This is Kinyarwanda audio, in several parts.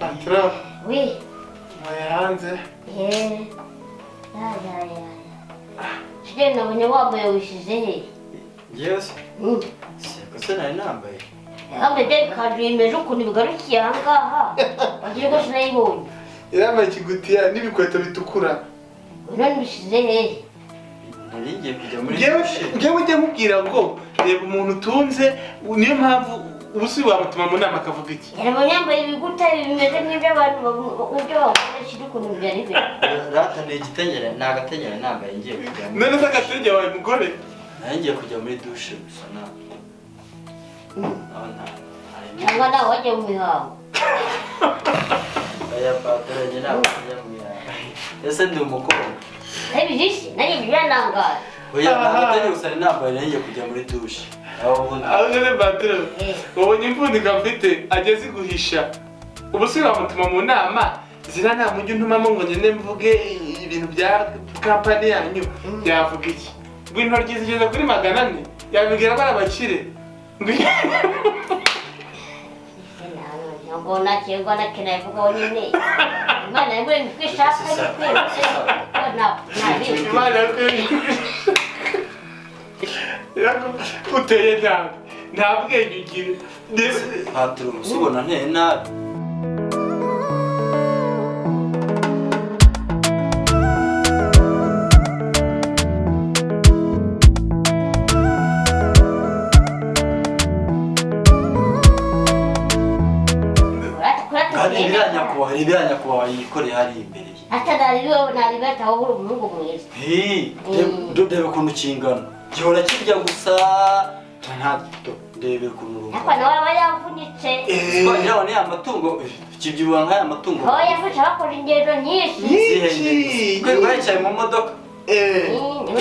Patron. Oui. Mwayanze. Shide nabonye wambaye wishize he? Yes. Siko nari nambaye. Hamwe de kajemeje ukuntu bigarukiye ahangaha. Wagiye ko sinayibonye. Yambaye ikigutiya n'ibikweto bitukura. None bishize he? Ngiye kujya muri dushe. Ngewe ujye mubwira ngo reba umuntu utunze niyo mpamvu ubusi wamutuma mu nama akavuga iki. Yarabonye yambaye ibiguta bimeze nk'iby'abantu ubyo bakoresha ukuntu byari biri. Rata ni igitengere nagategere nambaye ngiye kujya. None se agatenge wawe mugore? Ngiye kujya muri dushe gusa na. Cyangwa nawe wajya mu mihango. Aya Patron nyina kujya mu mihango. Ese ndi umukobwa. Ebijisi nari byanangaye. Oya nagategere gusa nambaye ngiye kujya muri dushe. Aho none Patron. Ubonye imvundika mfite ageze guhisha. Ubusi wamutuma mu nama zira nta mujyi ntumamo ngo ngende mvuge ibintu bya company yanyu byavuga iki. Gw'intoryi zigeze kuri 400 yabigira bara bakire. Ngona cyangwa nakina ivuga nyine. Imana yabwe kwishaka na Imana uteye nabi nta bwenge ugira. Patron usubona nteye nabi. Ibiranya kuba yikoreye hari imbere. Atadariwe nalibeta aho buri mungu mwiza. Debe kuntu kingana. Gihora kirya gusa debe kuntu. Akwa nawe bayavunitse. Twajyaho ni amatungo kibyibuha nk'aya matungo. Ho yafasha bakora ingendo nyinshi. Kwe bayicaye mu modoka.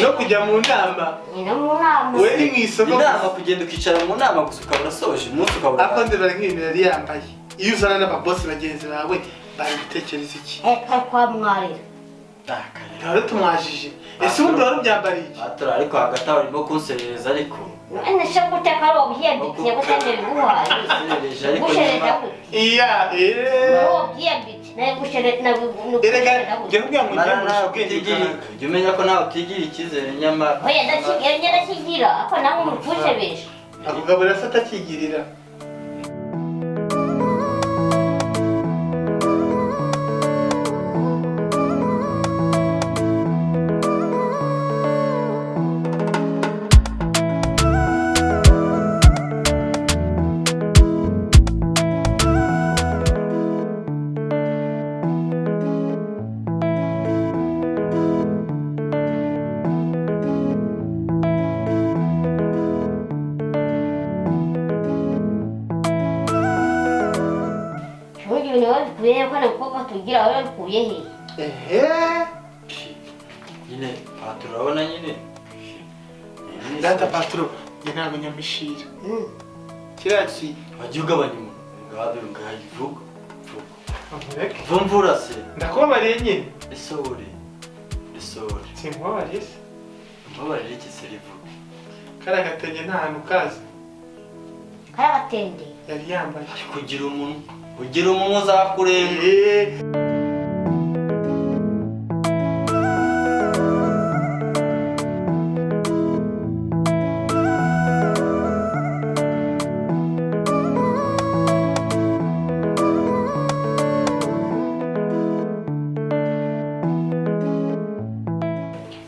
No kujya mu nama. Ino mu nama. We ni mwisoko. Inama kugenda ukicara mu nama gusa ukabura soje umunsi ukabura. Akondera nk'ibintu yari yambaye. Iyo uzana n'ababosi bagenzi bawe barigutekereza iki? Kwa mwarira. Rero tumwajije. Ese ubundi wari ubyambariye iki? Atura ariko hagati aho urimo kunserereza ariko. Ene se guteka ro byenditse gutendera guhaye. Serereza ariko. Iya, Ro byenditse naye gushere na erega ngiye kugira ngo njye mu bwenge jya umenya ko nawe utigira icyizere nyamara. Oya ndakigira ako nawe umuvusebesha. akugabura se atakigirira. Kuye kana kuko tugira aho kuye he. Nyine Patron urabona nyine. Data Patron ntabwo nyamishira. Kiraki wagiye ugabanya umuntu ngado ngayivuga. Vumvura se. Ndakubabariye nyine. Isore. Sinkubabariye se. Mbabarire iki se rivuga. Kara gatenge nta hantu kazi. Kara gatende. Yari yambaye. Kugira umuntu ugira umuntu uzakurenga.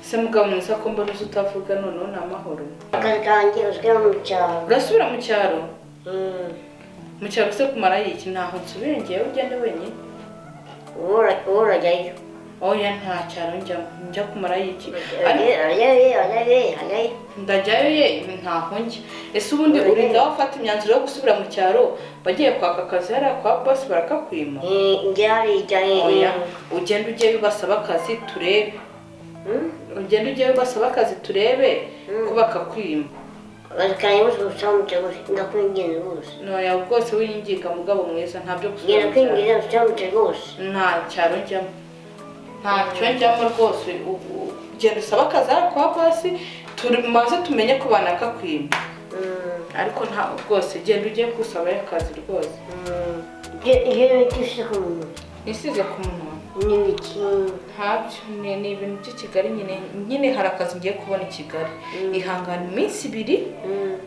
Se mugabo mwiza ko mbona utavuga noneho ni amahoro. Akagangira uzwe mu cyaro. Urasubira mu cyaro? Mu cyaro se kumara iki ntaho nsubire ngiye ugende wenyine? Urajyayo. Oya nta cyaro njya kumara iki. Ndajyayo ye ntaho njya. Ese ubundi urinda wafata imyanzuro yo gusubira mu cyaro bagiye kwaka akazi hariya kwa boss barakakwima? Oya ugende ujyeyo ubasaba akazi turebe. Ugende ujyeyo ubasaba akazi turebe ko bakakwima. Bakanye uzamuca ndakwinginze rwose. Noya bwose winginga mugabo mwiza ntabyo gusubira. Ngira kwinginze uzamuca rwose. Nta cyaro njyamo. Ntacyo njyamo rwose ugenda usaba akazi kwa boss tumaze tumenye ko banakakwima. Ariko nta rwose genda ugiye kusaba akazi rwose. Iyo nitishije ku munwa. nisize ku munwa Ni biki? ntabyo ni ibintu by'i Kigali nyine hari akazi ngiye kubona i Kigali ihangana iminsi 2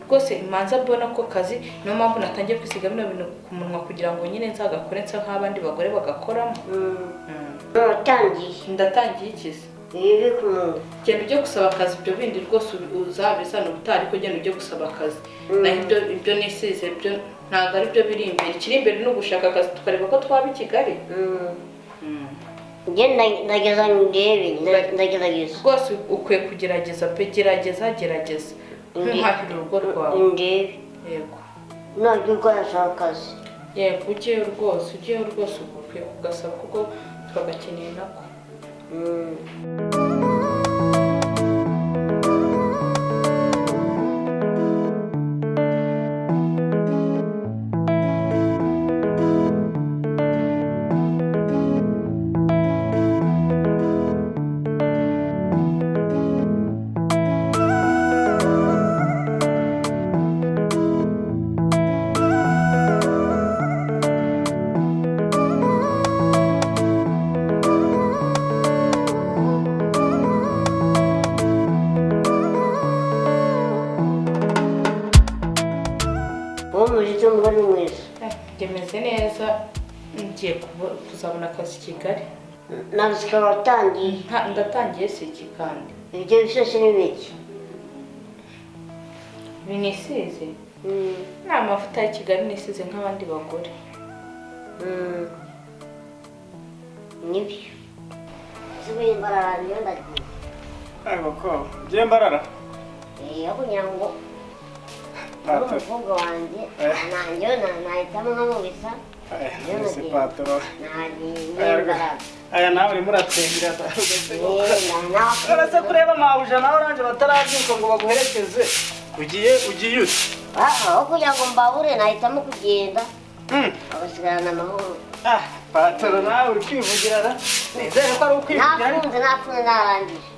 rwose imanza mbona ko kazi niyo mpamvu natangiye kwisiga bino bintu ku munwa kugira ngo nyine nzagakore nsa nk'abandi bagore bagakoramo. Ndatangiye ikizi Ibi ku munwa. genda ujye gusaba akazi ibyo bindi rwose uzabizana ubutari ko genda ujye gusaba akazi naho ibyo nisize ibyo ntabwo ari byo biri imbere ikiri imbere ni ugushaka akazi tukareba ko twaba i Kigali. Ndagerageza ndagerageza rwose ukwiye kugerageza pe gerageza ntuhahire urugo rwawe. Yego ntabwo ukoresha akazi. yego ujyeyo rwose ukwiye kugasaba kuko twagakeneye nako. Gemeze neza ngiye kuzabona akazi i Kigali. Nabwo watangiye. Ndatangiye si iki kandi. Ibyo byose ni biki? Binisize. Nta mavuta ya Kigali nisize nk'abandi bagore. Nibyo. Sibuye mbarara niyo ndagiye. Ariko ko je mbarara kugira ngo umukobwa wanjye nanjye nahitamo nkamubisa. Nese patro. Nani Aya nawe uri muratwengira se kureba mabuja nawe oranje batarabyuka ngo baguherekeze. Ugiye ute? aho kugira ngo mbabure nahitamo kugenda. Abasigarana amahoro. Patro nawe uri kwivugirana. Nizere ko ari ukwivugira. Nafunze narangije.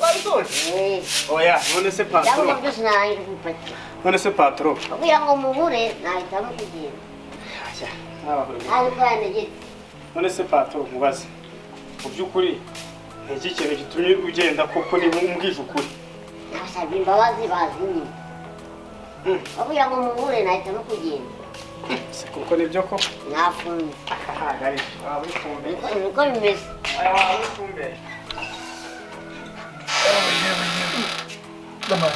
Wabisoje? Oya, none se patro. Cyangwa byose narangije gupakira. None se patro. Kugira ngo mubure nahitamo kugenda. None se patro mubaze mu by'ukuri iki kintu gitumye ugenda koko ni umbwije ukuri. Nasabye imbabazi bazinye. Kugira ngo mubure nahitamo kugenda. Se kuko nibyo ko nafunze. Gari waba ufumbe. Niko bimeze. Waba ufumbe. Dama.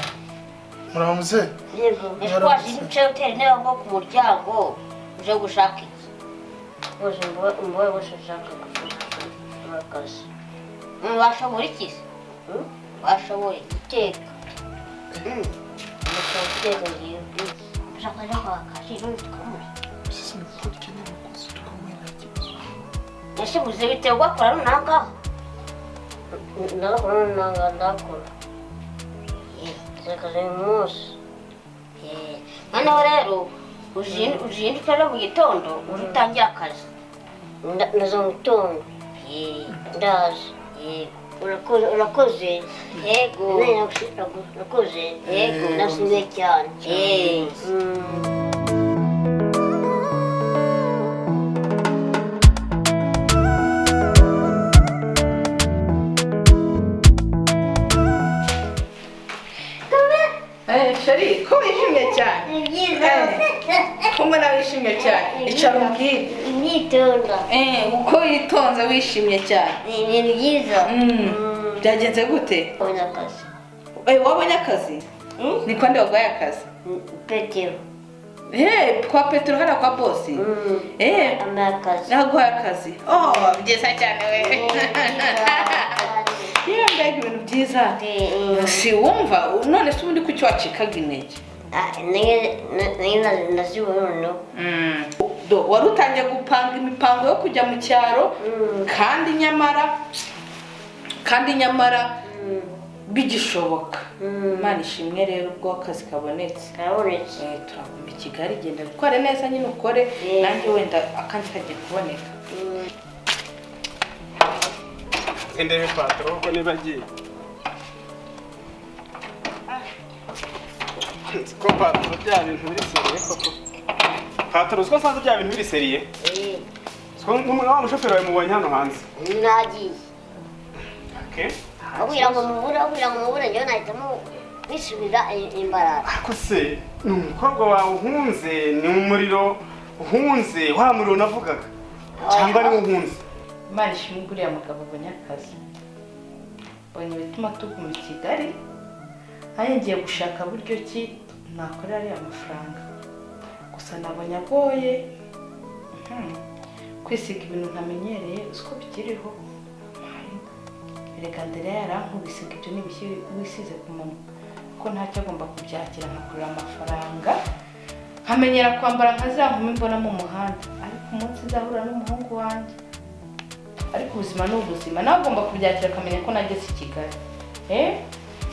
Muramuze? Yego, twaje duce hotel ne ngo ku muryango uje gushaka iki. Uje mboye gushaka akazi. Washobora iki? Washobora iteka. Mutoteka ngiyo. Ushaka kwa kashi n'utukamuri. Sisi mfutike n'umukozi tukamwena kibazo. Ese buze biterwa kora runaka. Ndakora. Zakaze umunsi. Noneho rero ujindukira mu gitondo urutangira akazi. Nazo mu gitondo. Ndaje. Urakoze. Yego. Urakoze. Yego. Nasubiye cyane. Shari, ko wishimye cyane? Kumwe na wishimye cyane. Icara umbwire. Imyitonda. Uko yitonze wishimye cyane. Ni byiza. Byagenze gute? Wabonye akazi. Wabonye akazi? Ni kwande waguhaye akazi? Petero. Kwa Petero hara kwa bosi? Ambaye akazi. Naguhaye akazi. Byiza cyane we. Mbega ibintu byiza. Si wumva none se ubundi kuki wacikaga intege? Wari utangiye gupanga imipango yo kujya mu cyaro kandi nyamara bigishoboka. Imana ishimwe rero ubwo akazi kabonetse. Turagomba i Kigali genda ukore neza nyine ukore nanjye wenda akandi kagiye kuboneka. Ndebe patro ko nibagiye. Ko patro bya bintu biri seriye koko. Patro uziko sanze bya bintu biri seriye. Siko wa mushoferi wawe mubonye hano hanze. Nagiye. Okay. Abwira ngo mubura njye nahitamo nisubira imbaraga. Ako se ni umukobwa wawe uhunze ni umuriro uhunze wa muriro navugaga cyangwa ari uhunze. Imana ishimwe uriya mugabo abonye akazi. Bonye bituma tuguma i Kigali. Nanjye ngiye gushaka buryo ki nakorera ariya mafaranga. Gusa nabonye agoye. Kwisiga ibintu ntamenyereye uko bikiriho. Reka ndere yarankubisiga ibyo n'ibishyiri wisize ku munwa. Ko ntacyo agomba kubyakira nkakurira amafaranga. Nkamenyera kwambara nkazira nkumi mbona mu muhanda. Ariko umunsi nzahura n'umuhungu wanjye. Ariko ubuzima ni ubuzima. Nawe ugomba kubyakira akamenya ko nageze i Kigali.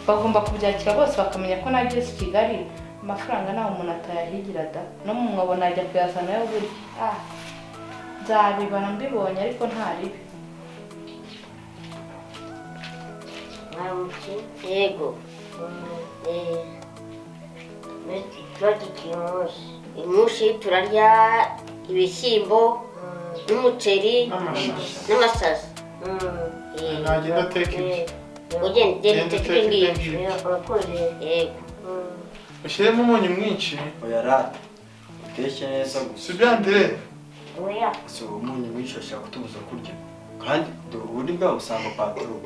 Bagomba kubyakira bose bakamenya ko nageze i Kigali. Amafaranga nawe umuntu atayahigira da. No mu mwobo najya kuyazana yo burya. Nzabibana mbibonye ariko ntaribi. Yego. Imushi turarya ibishyimbo n'umuceri n'amasazi. Nagenda ateka ibyo. Ugenda uteka ibyo. Yego. Ushyiremo umunyu mwinshi. Oya rata. Uteke neza gusa. Si byandire. Oya. So umunyu mwinshi ushaka kutubuza kurya. Kandi ubundi bwa usanga Patro.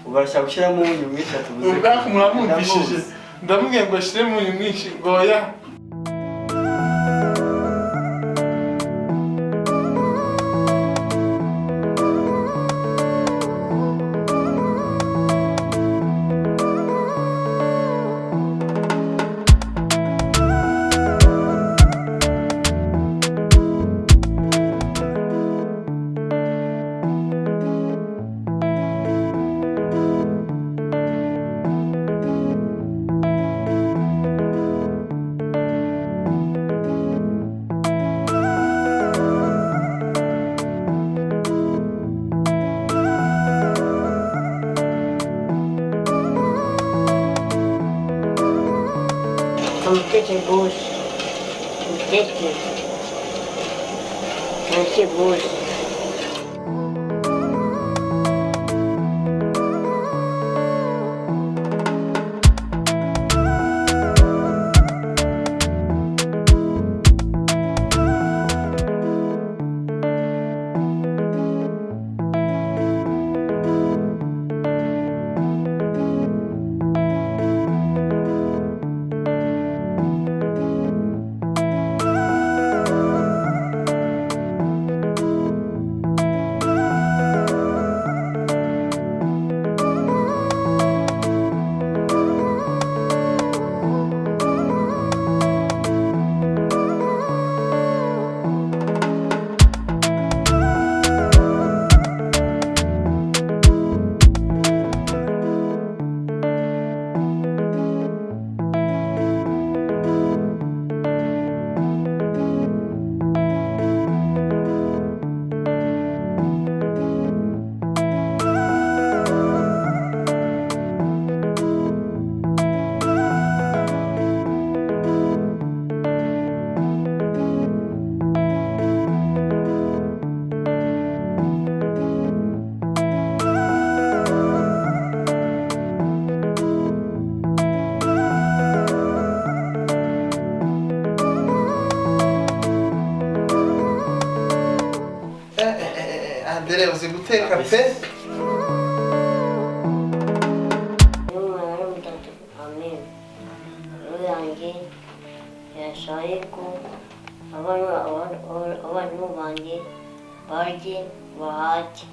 Ubarashaka gushyiramo umunyu mwinshi atubuze. Ubwako mwamwumvishije. Ndamubwiye ngo ashyiremo umunyu mwinshi ngo oya. Mteke bushi. Mteke. Mteke bushi. Andere uzi guteka pe. Amen. Ruyange yashaye ko abantu banjye barye bahake.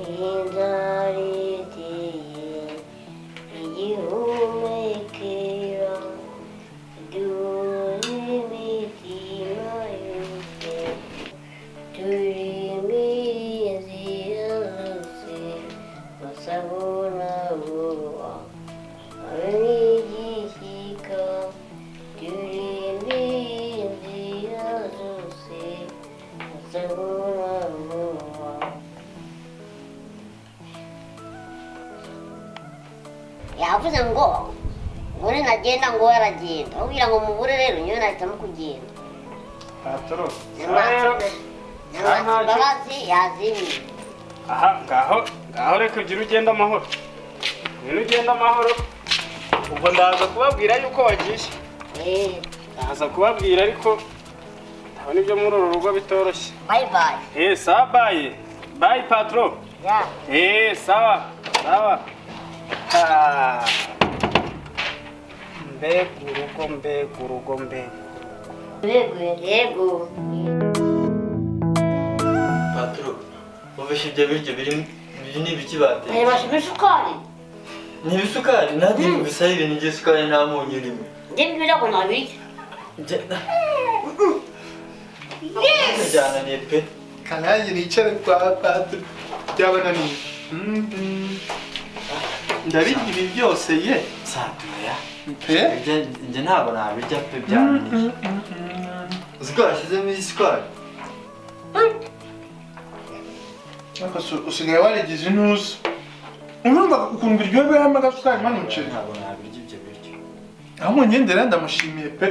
Inzariteye igihumekera imitima yose turimi inzira zose basabona vuba abigishyika turimi inzira zose basabona vuba. Yavuze ngo Uri nagenda ngo yaragenda. Ubwira ngo mubure rero niyo nahitamo kugenda. patoro Rero babazi yazimye. aha ngaho reka ugira ugenda amahoro ugenda amahoro ubwo ndaza kubabwira yuko wagiye ndaza kubabwira ariko ndabona ibyo muri uru rugo bitoroshye. Bye bye. Sawa bye patro. Sawa mbega urugo. Yego. patro ubeshe ibyo biryo biri ni ibiki bateye? Aya bashibe isukari. Ni ibisukari nanjye bisaba ibintu by'isukari nta munyu urimo. Njye mbwira ko nabirya. Yes! Jana ni pe. kanyange nicare kwa patro byabananiye. Ndarya ibi byose ye Satuya. pe Nje ntabwo nabirya pe byananiye. Uziko washyizemo isukari? usigaye warigize intuza urumva ukuntu biryoheye hamwe agasukari manuceri. Ntabwo nabirya ibyo biryo. ahubwo ngendera ndamushimiye pe.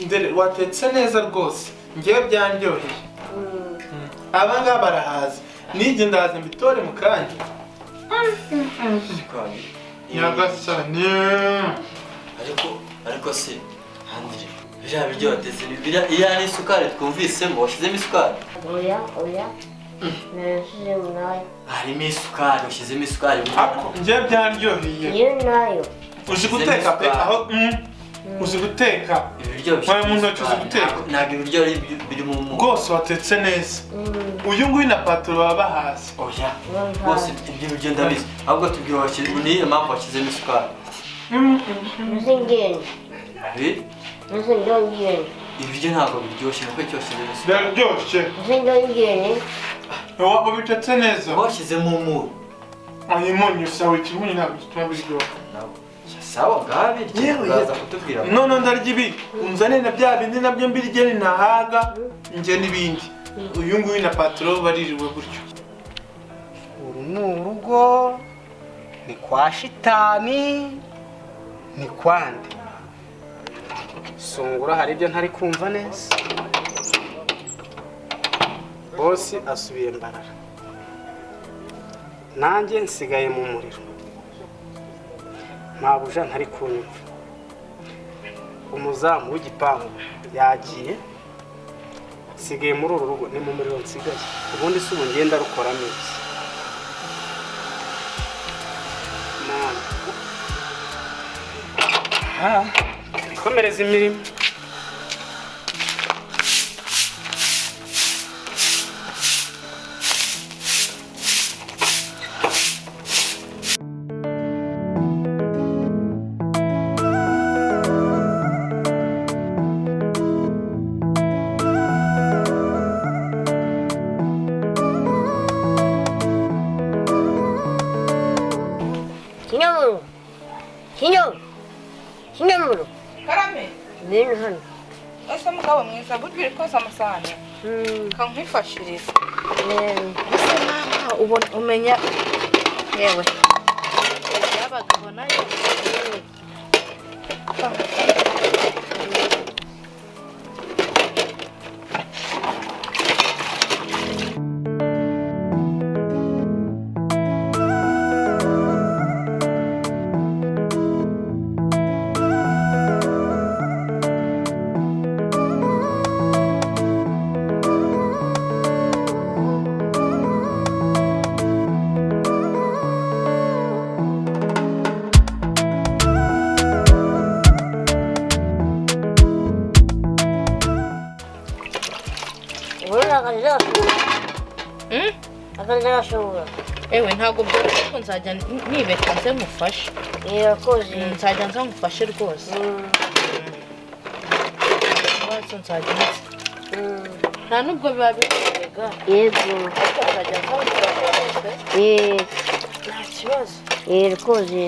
Ndere watetse neza rwose ngewe byanryoheye. Aba ngaba barahaza nijye ndaza mbitore mu kanya. Isukari. Nyagasani. Ariko se handire biriya biryo watetse iriya ni isukari twumvisemo washyizemo isukari? Oya. Nashizemo nayo. Harimo isukari washyizemo isukari. Ako ngewe byanryoheye. Iyo nayo. Uzi guteka pe aho uzi guteka. Ibiryo Mwaye mu ntoki uzi guteka. Ntabwo ibiryo biri mu mu. Rwose watetse neza. Uyu nguyu na patro baba bahazi. Oya. Rwose ibyo biryo ndabizi. Ahubwo tubwire washyizemo niyo mpamvu washyizemo isukari. Nzingeni. Nzingeni. Ibiryo ntabwo biryoshye nuko icyo washyizemo isukari. Biraryoshye. Nzingeni. Wabitetse neza. Washyizemo umunyu. Ayi munyu sawa ikimunyu ntabwo gituma biryoha. Sawa ngabirye uraza kutubwira. None ndarya ibi unzane na bya bindi nabyo mbirye ntahaga nge n'ibindi. Uyu nguyu na patro baririwe gutyo. Uru ni urugo ni kwa shitani ni kwande sungura hari ibyo ntari kumva neza. Bosi asubiye mbarara nanjye nsigaye mu muriro mabuja ntari kunyumva. Umuzamu w'igipangu yagiye nsigaye muri uru rugo ni mu muriro nsigaye ubundi si ubu ngenda rukora neza. Komereza imirimo. Kinyamuru. Karame. Nini hano. Ese mugabo mwiza buryo koza amasahani. Kankwifashiriza. Ese mama ubona umenya yewe. Yabagabo nayo. Akazashobora. Ewe ntabwo byoroshye ko nzajya nibeka nze ngufashe. Yakoze. Nzajya nza ngufashe rwose. Wazo nzajya nza. Nta nubwo biba birega. Yego. Ariko nzajya nza ngufashe. Nta kibazo. Yakoze.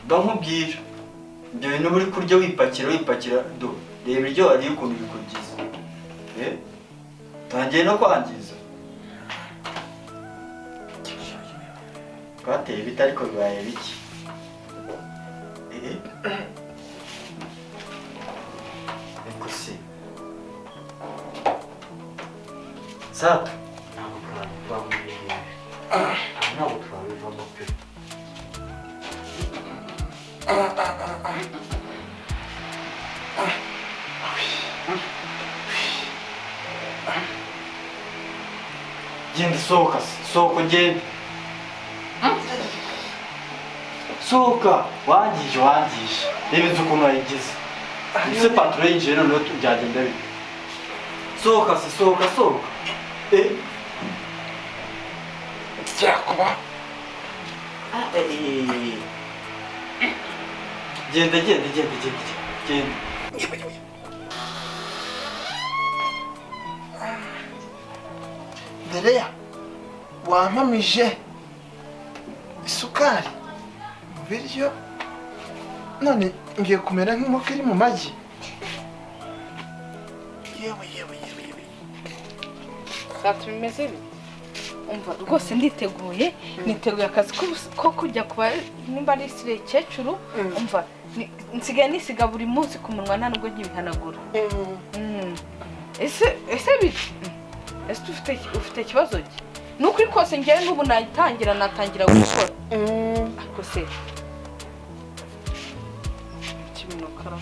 ndamubwira ibyo bintu uri kurya wipakira do reba ibiryo wariye ukuntu bikuryiza tangiye no kwangiza twateye ibiti ariko bibaye biki ariko se sato ntabwo twabivamo pe genda sohoka ugende sohoka wangije reba inzu ukuntu wayigize ese paturo yinjiye noneho byagenda bite sohoka Byakuba. genda Ndereya wampamije isukari mu biryo none ngiye kumera nk'inkoko iri mu magi. Yewe. Sato bimeze bite? Umva rwose nditeguye akazi ko kujya kuba nimba ari kecuru. Umva nsigaye nisiga buri munsi ku munwa nta nubwo nkibihanagura. Ese ufite ikibazo ki? Nukuri kose ngewe n'ubu natangira gukora. Ariko se kiminokara.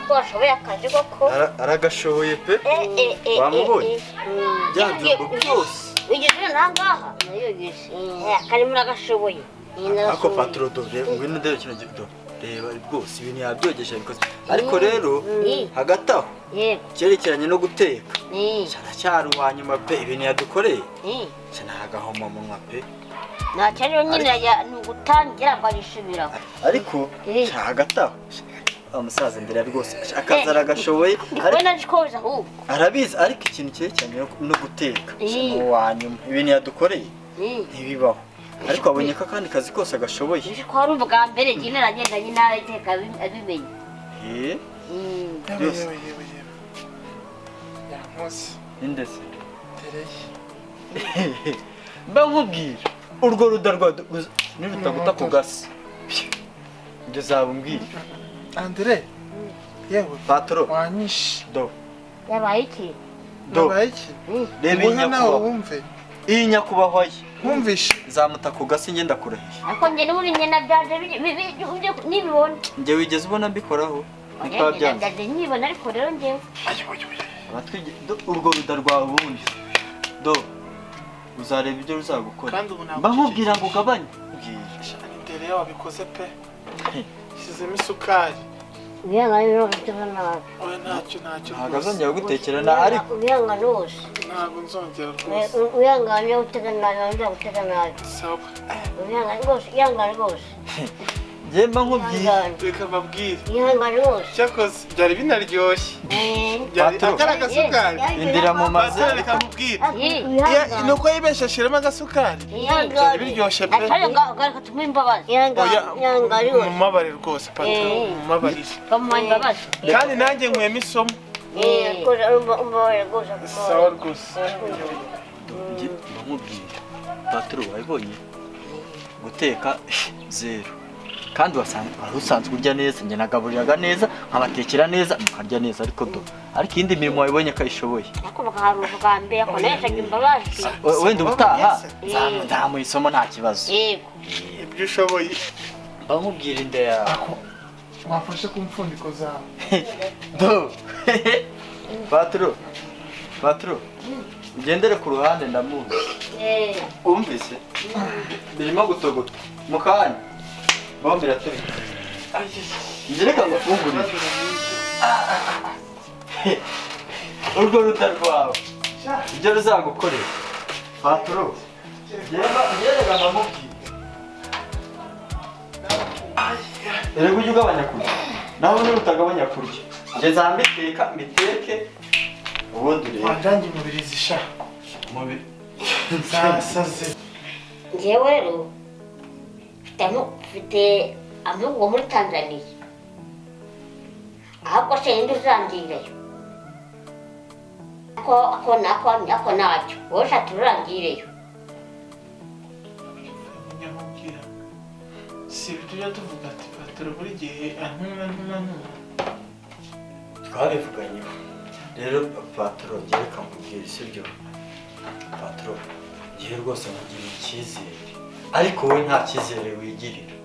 Washoboye akazi koko aragashoboye pe wamubonye byabyumva byose wigeze nangaha karimo aragashoboye ako paturo dore ngwino ndebe kino gito reba rwose ibintu yabyogesha bikoze ariko rero hagati aho cyerekeranye no guteka cyaracyari uwanyuma pe ibintu yadukoreye nagahoma munwa pe nacyariyo nyine ni ugutangira barisubiraho ariko hagati aho umusaza ndera rwose akazi aragashoboye arabizi ariko ikintu cyerekeranye no guteka uwanyuma ibintu yadukoreye ntibibaho ariko abonye ko akandi kazi kose agashoboye ko hari ubwa mbere nyine aragendanye n'abateka abimenye Yewe. Yankoze. Indese. Tereye. Mba nkubwira urwo ruda nirutaguta ku gasi. Njye zabumbwira. Andre. Yewe patro. Wanyishe. Do. Yabaye iki? Yabaye iki? Reba inyakubaho. Wumve. Iyi nyakubaho ye. Wumvishe. Zamuta ku gasi ngenda kurahisha. Ako njye n'uri nyina byaje nibibona. Njye wigeze ubona mbikoraho. Ndaje nyibona ariko rero njyewe. Abatwige urwo ruda rwawe ubundi. Do. Uzareba ibyo ruzagukora. Mba nkubwira ngo ugabanye. Tereye wabikoze pe. Shizemo isukari. Uyanga rero gutegana. Oya ntacyo. Ntabwo azongera gutekerana ariko uyanga rwose. Ntabwo nzongera rwose. Uyanga rero gutegana. Sawa. Uyanga rwose. Jemba nkubwiye. Reka babwire. Uyanga rwose. Cyakoze byari binaryoshye. Akara agasukari. Indira mu mazi. Reka mubwire. Nuko yibesheshiremo agasukari. Byari biryoshye pe. Reka tumuhe imbabazi. Uyanga rwose. Mumabare rwose patro. Mumabarire. Kamuha imbabazi. Kandi nanjye nkuyemo isomo. Umbabarire rwose. Sawa rwose. Nkubwiye. Patro wabibonye guteka zero. Kandi usanzwe urya neza, njye nagaburiraga neza, nkabatekera neza, mukarya neza ariko iyindi mirimo wabibonye ko ayishoboye. Ariko bakaharuka kambe yakoneshaga imbabazi. Wenda ubutaha nzamuha isomo nta kibazo. Yego. Ibyo ushoboye. Nkubwira inda yawe. Wafashe ku mfundiko zawe. Do. Patro. ugendere ku ruhande ndamuzi. Umvise birimo gutogota mu kanya bombe iraturika. Ngereka ngo fungurire urwo ruta rwawe ibyo ruzagukorera patro. Ngereka nkamubwira erega ujye ugabanya kurya nawe n'utagabanya kurya ngeze aha mbiteke ubundi rero wanjanje umubiri zisha umubiri zasaze. Njyewe rero mfite amahugurwa muri Tanzania ahubwo se yindi uzangireyo ako nacyo wowe shatu urangireyo. Nyamubwira si ibyo tuvuga ati patro buri gihe antuma twabivuganyeho rero patro gereka mubwire sibyo patro gihe rwose mugirira icyizere ariko wowe nta cyizere wigirira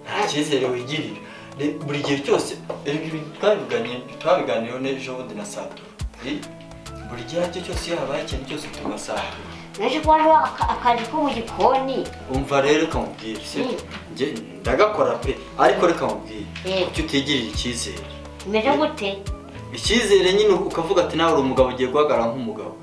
nta cyizere wigirira buri gihe cyose twabiganiyeho n'ejo bundi na Sato buri gihe aricyo cyose iyo habaye ikintu cyose tugasanga naje kuba akazi ko mu gikoni. Umva rero reka mubwire sibyo ndagakora pe ariko reka mubwire kuki utigirira icyizere. Meze gute? Icyizere nyine ukavuga ati nawe uri umugabo ugiye guhagarara nk'umugabo.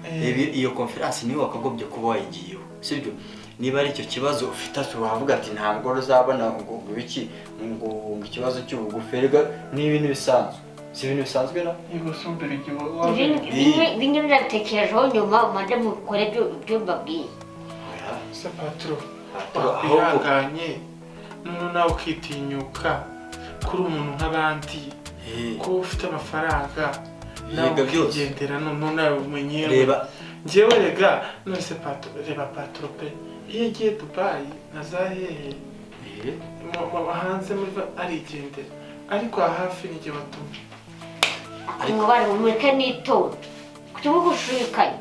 Iyo conference niwe wakagombye kuba wayigiyeho sibyo. Niba ari icyo kibazo ufite wavuga ati nta ngoro uzabona ngo iki ngo ikibazo cy'ubuguferega ni ibintu bisanzwe. Si ibintu bisanzwe na yego sumbere igihe bimwe biratekerejeho nyuma umaze mukore ibyo mbabwiye. se patro wakwihanganye none nawe ukitinyuka kuri umuntu nk'abandi ko ufite amafaranga nawe ukigendera none nawe umenye reba njyewe rega none se patro reba patro pe iyo agiye Dubai na za hehe hanze muri arigendera ariko hafi n'igihe batuma umubare mumureke n'itonde kutuba gushikanye.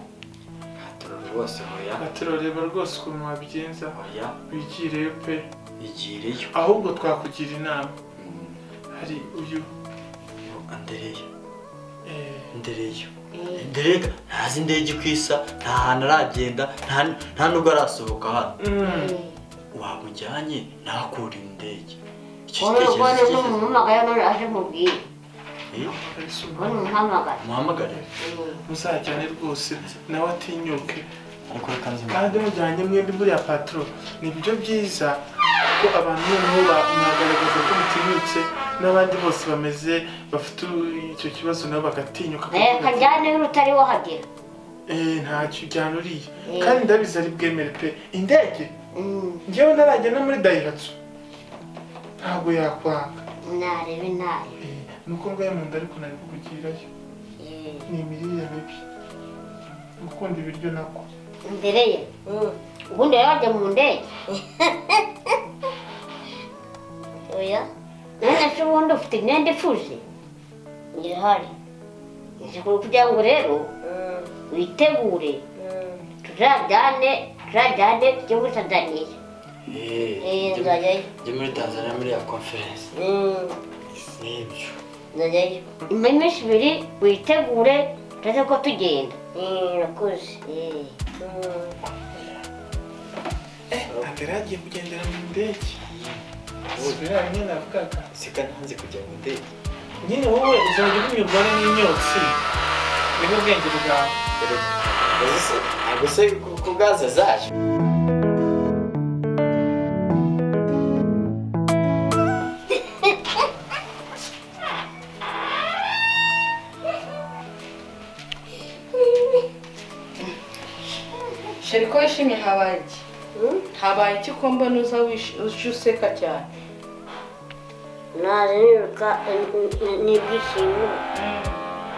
rwose hoya patro reba rwose ukuntu wabigenza hoya wigireyo pe igireyo ahubwo twakugira inama hari uyu Andereyo Nderega ntazi indege kwisa nta hantu aragenda nta nubwo arasohoka hano wamujyanye ntakura indege Ubona n'umuhamagaye none aje mubwire muhamagare muzajyane rwose nawe atinyuke kandi mujyanye mwembi buriya patro ni byo byiza ko abantu noneho bagaragaza ko mutinyutse n'abandi bose bameze bafite icyo kibazo nabo bagatinyuka kajyane y'urutari wahagera ntacyo ujyana uriya kandi ndabizi ari bwemere pe indege njyewe narajya no muri Daihatsu ntabwo yakwanga narebe nayo nuko ngaye mu nda ariko nari kukugirayo ni imirire mibi gukunda ibiryo nako imbere ye ubundi yajya mu ndege oya none se ubundi ufite imyenda ifuje irahari kugira ngo rero witegure tuzajyane tujye muri Tanzania nzajyayo njye muri Tanzania muri ya conference nibyo nzajyayo nyuma y'iminsi ibiri witegure turaze ko tugenda urakoze Andrea agiye kugendera mu ndege subira nyine avugaga sika ntanze kujya mu ndege nyine wowe uzajya unyurwa n'imyotsi niho ubwenge bwawe ntabwo se ku gaze zaje Sheriko wishimye habaye iki? Habaye iki ko mbona uza useka cyane? Niruka n'ibyishimo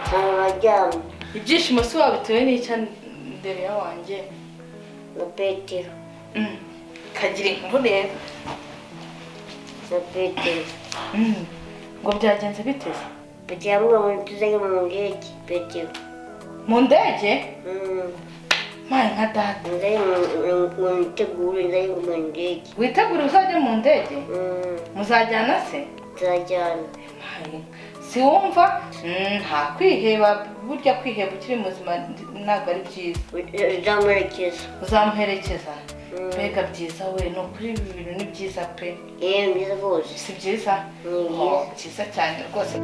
ntabaryama. Ibyishimo si wabitewe n'icyo ndere yawanjye na Petero. Kagira inkuru rero. Na Petero. Ngo byagenze bite? Petero avuga ngo tuzajya mu ndege. Petero. Mu ndege? Mwana nka data. Witegure nzajya mu ndege. Witegure uzajya mu ndege? Muzajyana se? Tuzajyana. si wumva nta kwiheba burya kwiheba ukiri muzima ntabwo ari byiza uzamuherekeza mbega byiza we ni ukuri ibi bintu ni byiza pe byiza rwose si byiza byiza cyane rwose